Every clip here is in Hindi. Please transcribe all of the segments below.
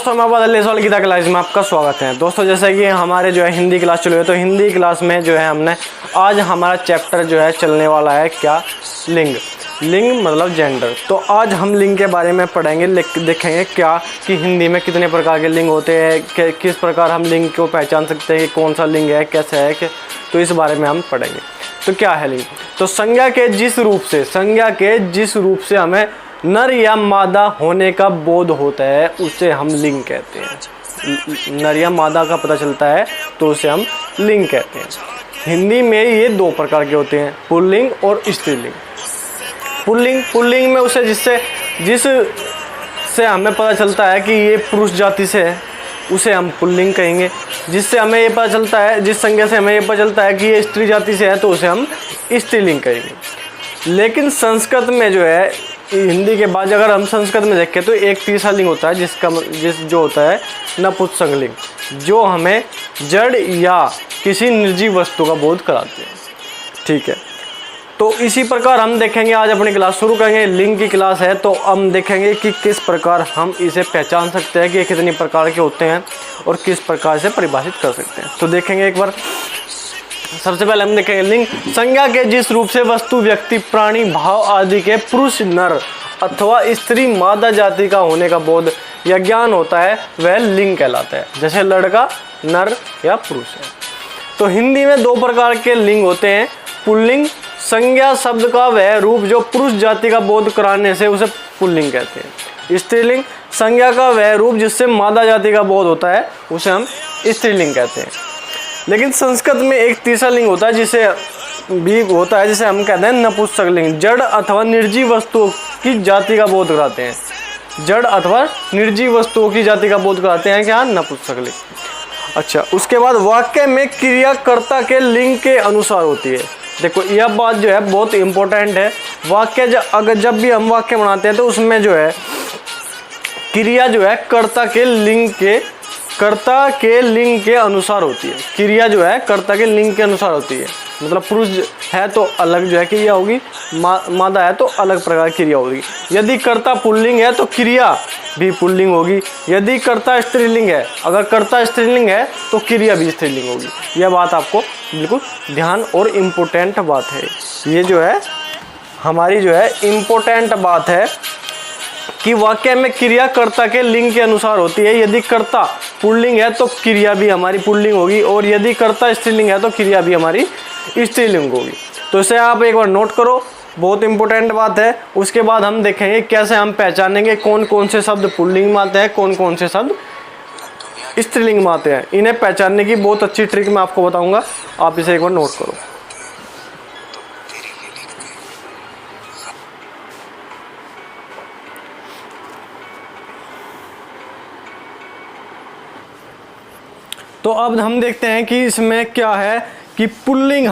दोस्तों, मैं बदल इस वाली गीता क्लास में आपका स्वागत है। दोस्तों, जैसे कि हमारे जो है हिंदी क्लास चल रही है, तो हिंदी क्लास में जो है हमने आज हमारा चैप्टर जो है चलने वाला है क्या, लिंग। लिंग मतलब जेंडर। तो आज हम लिंग के बारे में पढ़ेंगे, देखेंगे क्या कि हिंदी में कितने प्रकार के लिंग होते हैं, किस प्रकार हम लिंग को पहचान सकते हैं कि कौन सा लिंग है, कैसे है कि, तो इस बारे में हम पढ़ेंगे। तो क्या है लिंग? तो संज्ञा के जिस रूप से हमें नर या मादा होने का बोध होता है उसे हम लिंग कहते हैं। नर या मादा का पता चलता है तो उसे हम लिंग कहते हैं। हिंदी में ये दो प्रकार के होते हैं, पुल्लिंग और स्त्रीलिंग। पुल्लिंग में उसे जिससे हमें पता चलता है कि ये पुरुष जाति से है उसे हम पुल्लिंग कहेंगे। जिससे हमें ये पता चलता है, जिस संज्ञा से हमें ये पता चलता है कि ये स्त्री जाति से है तो उसे हम स्त्रीलिंग कहेंगे। लेकिन संस्कृत में जो है, हिंदी के बाद अगर हम संस्कृत में देखें तो एक तीसरा लिंग होता है जो होता है नपुंसकलिंग, जो हमें जड़ या किसी निर्जीव वस्तु का बोध कराते हैं। ठीक है, तो इसी प्रकार हम देखेंगे, आज अपनी क्लास शुरू करेंगे। लिंग की क्लास है तो हम देखेंगे कि किस प्रकार हम इसे पहचान सकते हैं कि ये कितनी प्रकार के होते हैं और किस प्रकार से परिभाषित कर सकते हैं। तो देखेंगे एक बार। सबसे पहले हम देखेंगे लिंग। संज्ञा के जिस रूप से वस्तु, व्यक्ति, प्राणी, भाव आदि के पुरुष नर अथवा स्त्री मादा जाति का होने का बोध या ज्ञान होता है वह लिंग कहलाता है। जैसे लड़का नर या पुरुष है। तो हिंदी में दो प्रकार के लिंग होते हैं। पुल्लिंग, संज्ञा शब्द का वह रूप जो पुरुष जाति का बोध कराने से उसे पुल्लिंग कहते हैं। स्त्रीलिंग, संज्ञा का वह रूप जिससे मादा जाति का बोध होता है उसे हम स्त्रीलिंग कहते हैं। लेकिन संस्कृत में एक तीसरा लिंग होता है जिसे हम कहते हैं नपुंसकलिंग। जड़ अथवा निर्जीव वस्तुओं की जाति का बोध कराते हैं। जड़ अथवा निर्जीव वस्तुओं की जाति का बोध कराते हैं क्या, नपुंसकलिंग। अच्छा, उसके बाद वाक्य में क्रिया कर्ता के लिंग के अनुसार होती है। देखो, यह बात जो है बहुत इंपॉर्टेंट है। वाक्य जब भी हम वाक्य बनाते हैं तो उसमें जो है क्रिया जो है कर्ता के लिंग के अनुसार होती है। क्रिया जो है कर्ता के लिंग के अनुसार होती है। मतलब पुरुष है तो अलग जो है क्रिया होगी, मादा है तो अलग प्रकार की क्रिया होगी। यदि कर्ता पुल्लिंग है तो क्रिया भी पुल्लिंग होगी। यदि कर्ता स्त्रीलिंग है, अगर कर्ता स्त्रीलिंग है तो क्रिया भी स्त्रीलिंग होगी। यह बात आपको बिल्कुल ध्यान और इम्पोर्टेंट बात है। ये जो है हमारी जो है इम्पोर्टेंट बात है कि वाक्य में क्रिया कर्ता के लिंग के अनुसार होती है। यदि कर्ता पुल्लिंग है तो क्रिया भी हमारी पुल्लिंग होगी, और यदि कर्ता स्त्रीलिंग है तो क्रिया भी हमारी स्त्रीलिंग होगी। तो इसे आप एक बार नोट करो, बहुत इंपॉर्टेंट बात है। उसके बाद हम देखेंगे कैसे हम पहचानेंगे कौन कौन से शब्द पुल्लिंग में आते हैं, कौन कौन से शब्द स्त्रीलिंग में आते हैं। इन्हें पहचानने की बहुत अच्छी ट्रिक मैं आपको बताऊंगा, आप इसे एक बार नोट करो। तो अब हम देखते हैं कि इसमें क्या है कि पुल्लिंग।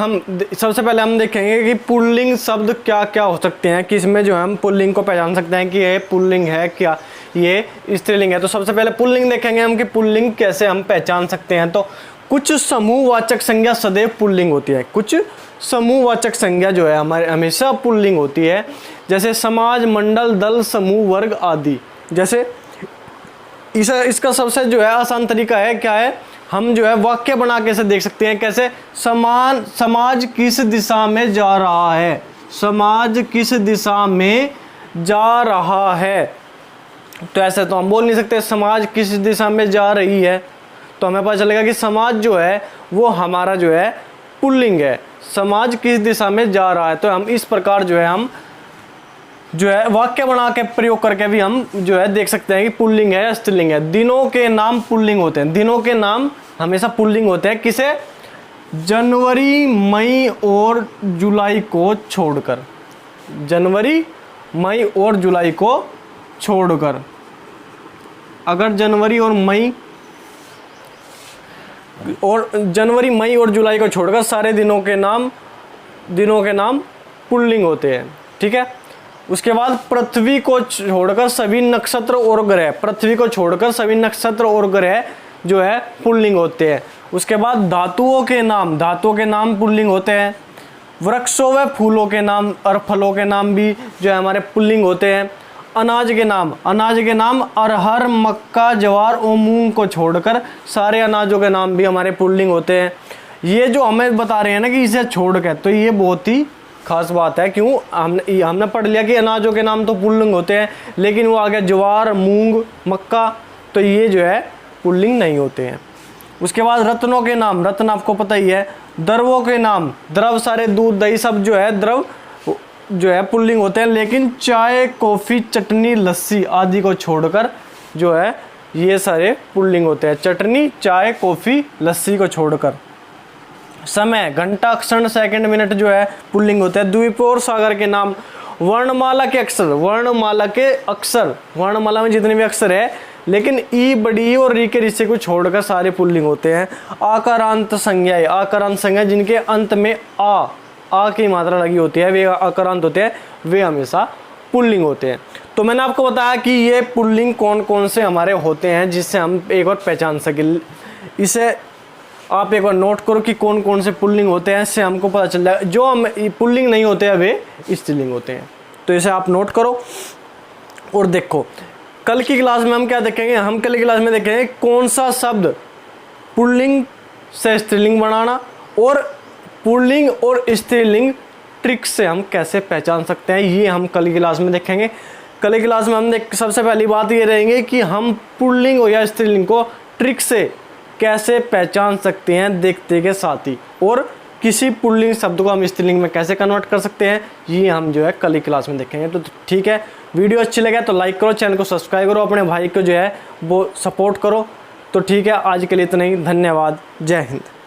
सबसे पहले हम देखेंगे कि पुल्लिंग शब्द क्या क्या हो सकते हैं, कि इसमें जो है हम पुल्लिंग को पहचान सकते हैं कि ये पुल्लिंग है क्या, ये स्त्रीलिंग है। तो सबसे पहले पुल्लिंग देखेंगे हम कि पुल्लिंग कैसे हम पहचान सकते हैं। तो कुछ समूहवाचक संज्ञा सदैव पुल्लिंग होती है। कुछ समूहवाचक संज्ञा जो है हमारे हमेशा पुल्लिंग होती है। जैसे समाज, मंडल, दल, समूह, वर्ग आदि। जैसे इसका सबसे जो है आसान तरीका है क्या है, हम जो है वाक्य बना के से देख सकते हैं। कैसे, समाज किस दिशा में जा रहा है। समाज किस दिशा में जा रहा है। तो ऐसे तो हम बोल नहीं सकते समाज किस दिशा में जा रही है, तो हमें पता चलेगा कि समाज जो है वो हमारा जो है पुल्लिंग है। समाज किस दिशा में जा रहा है। तो हम इस प्रकार जो है हम जो है वाक्य बना के प्रयोग करके भी हम जो है देख सकते हैं कि पुल्लिंग है या स्त्रीलिंग है। दिनों के नाम पुल्लिंग होते हैं। दिनों के नाम हमेशा पुल्लिंग होते हैं। किसे, जनवरी, मई और जुलाई को छोड़कर। जनवरी, मई और जुलाई को छोड़कर। अगर जनवरी, मई और जुलाई को छोड़कर सारे दिनों के नाम पुल्लिंग होते हैं। ठीक है। उसके बाद पृथ्वी को छोड़कर सभी नक्षत्र और ग्रह, पृथ्वी को छोड़कर सभी नक्षत्र और ग्रह जो है पुल्लिंग होते हैं। उसके बाद धातुओं के नाम पुल्लिंग होते हैं। वृक्षों व फूलों के नाम और फलों के नाम भी जो है हमारे पुल्लिंग होते हैं। अनाज के नाम अरहर, मक्का, ज्वार और मूंग को छोड़कर सारे अनाजों के नाम भी हमारे पुल्लिंग होते हैं। ये जो हमें बता रहे हैं ना कि इसे छोड़कर, तो ये बहुत ही खास बात है। क्यों? हमने पढ़ लिया कि अनाजों के नाम तो पुल्लिंग होते हैं, लेकिन वो आ गया ज्वार, मूंग, मक्का, तो ये जो है पुल्लिंग नहीं होते हैं। उसके बाद रत्नों के नाम, रत्न आपको पता ही है। द्रवों के नाम, द्रव सारे दूध दही सब जो है द्रव जो है पुल्लिंग होते हैं, लेकिन चाय, कॉफ़ी, चटनी, लस्सी आदि को छोड़कर जो है ये सारे पुल्लिंग होते हैं। चटनी, चाय, कॉफ़ी, लस्सी को छोड़कर। समय, घंटा, क्षण, सेकंड, मिनट जो है पुल्लिंग होते हैं। द्वीप और सागर के नाम, वर्णमाला के अक्षर, वर्णमाला में जितने भी अक्षर है, लेकिन ई, बड़ी और री के रिश्ते को छोड़कर सारे पुल्लिंग होते हैं। आकारांत संज्ञाएं, आकारांत संज्ञा जिनके अंत में आ की मात्रा लगी होती है, वे आकारांत होते हैं, वे हमेशा पुल्लिंग होते हैं। तो मैंने आपको बताया कि ये पुल्लिंग कौन कौन से हमारे होते हैं, जिससे हम एक बार पहचान सकें। इसे आप एक बार नोट करो कि कौन कौन से पुल्लिंग होते हैं, इससे हमको पता चल जाएगा। जो हम पुल्लिंग नहीं होते हैं वे स्त्रीलिंग होते हैं। तो इसे आप नोट करो और देखो कल की क्लास में हम क्या देखेंगे। हम कल की क्लास में देखेंगे कौन सा शब्द पुल्लिंग से स्त्रीलिंग बनाना, और पुल्लिंग और स्त्रीलिंग ट्रिक से हम कैसे पहचान सकते हैं, ये हम कल की क्लास में देखेंगे। कल की क्लास में हम सबसे पहली बात ये रहेंगे कि हम पुल्लिंग हो या स्त्रीलिंग को ट्रिक से कैसे पहचान सकते हैं देखते के साथ ही, और किसी पुल्लिंग शब्द को हम स्त्रीलिंग में कैसे कन्वर्ट कर सकते हैं, ये हम जो है कल की क्लास में देखेंगे। तो ठीक है, वीडियो अच्छी लगे तो लाइक करो, चैनल को सब्सक्राइब करो, अपने भाई को जो है वो सपोर्ट करो। तो ठीक है, आज के लिए इतना ही। धन्यवाद। जय हिंद।